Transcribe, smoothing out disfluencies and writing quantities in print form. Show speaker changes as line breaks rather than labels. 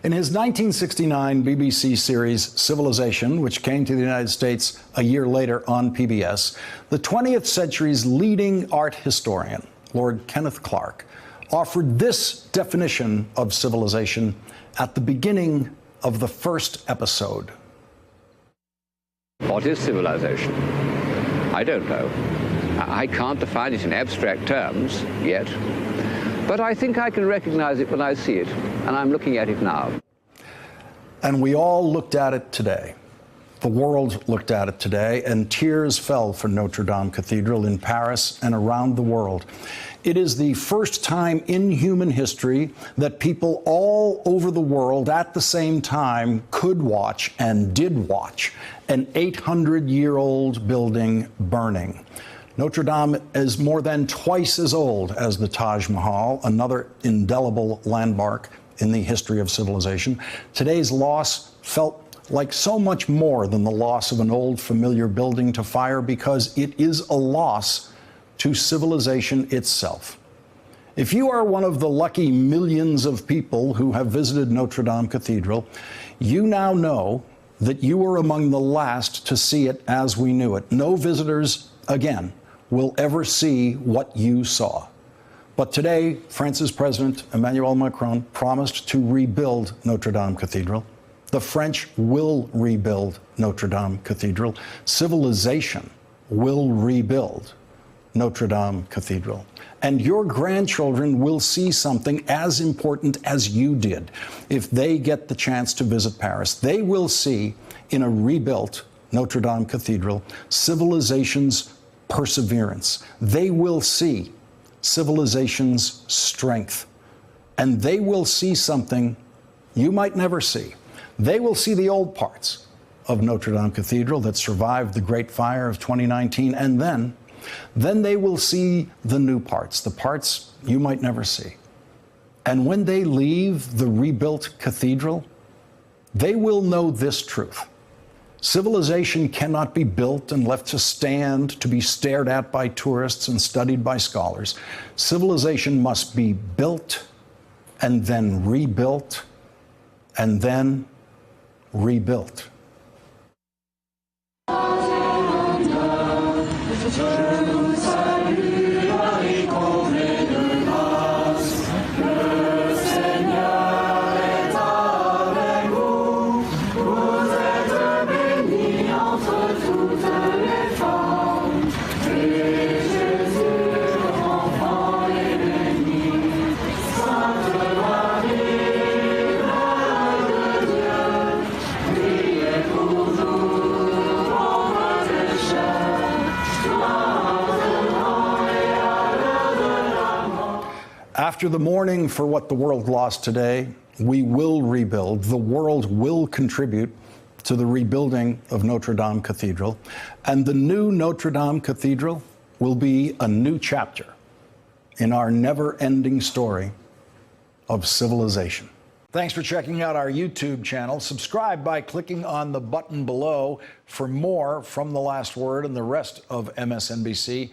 In his 1969 BBC series Civilization, which came to the United States a year later on PBS, the 20th century's leading art historian, Lord Kenneth Clark, offered this definition of civilization at the beginning of the first episode.
What is civilization? I don't know. I can't define it in abstract terms yet. But I think I can recognize it when I see it, and I'm looking at it now.
And we all looked at it today. The world looked at it today, and tears fell for Notre Dame Cathedral in Paris and around the world. It is the first time in human history that people all over the world at the same time could watch and did watch an 800-year-old building burning. Notre Dame is more than twice as old as the Taj Mahal, another indelible landmark in the history of civilization. Today's loss felt like so much more than the loss of an old familiar building to fire, because it is a loss to civilization itself. If you are one of the lucky millions of people who have visited Notre Dame Cathedral, you now know that you were among the last to see it as we knew it. No visitors, again, will ever see what you saw. But today, France's President Emmanuel Macron promised to rebuild Notre Dame Cathedral. The French will rebuild Notre Dame Cathedral. Civilization will rebuild Notre Dame Cathedral. And your grandchildren will see something as important as you did if they get the chance to visit Paris. They will see in a rebuilt Notre Dame Cathedral civilization's perseverance. They will see civilization's strength. And they will see something you might never see. They will see the old parts of Notre Dame Cathedral that survived the Great Fire of 2019, and then they will see the new parts, the parts you might never see. And when they leave the rebuilt cathedral, they will know this truth. Civilization cannot be built and left to stand to be stared at by tourists and studied by scholars. Civilization must be built and then rebuilt and then rebuilt. After the mourning for what the world lost today, we will rebuild. The world will contribute to the rebuilding of Notre Dame Cathedral. And the new Notre Dame Cathedral will be a new chapter in our never-ending story of civilization. Thanks for checking out our YouTube channel. Subscribe by clicking on the button below for more from The Last Word and the rest of MSNBC.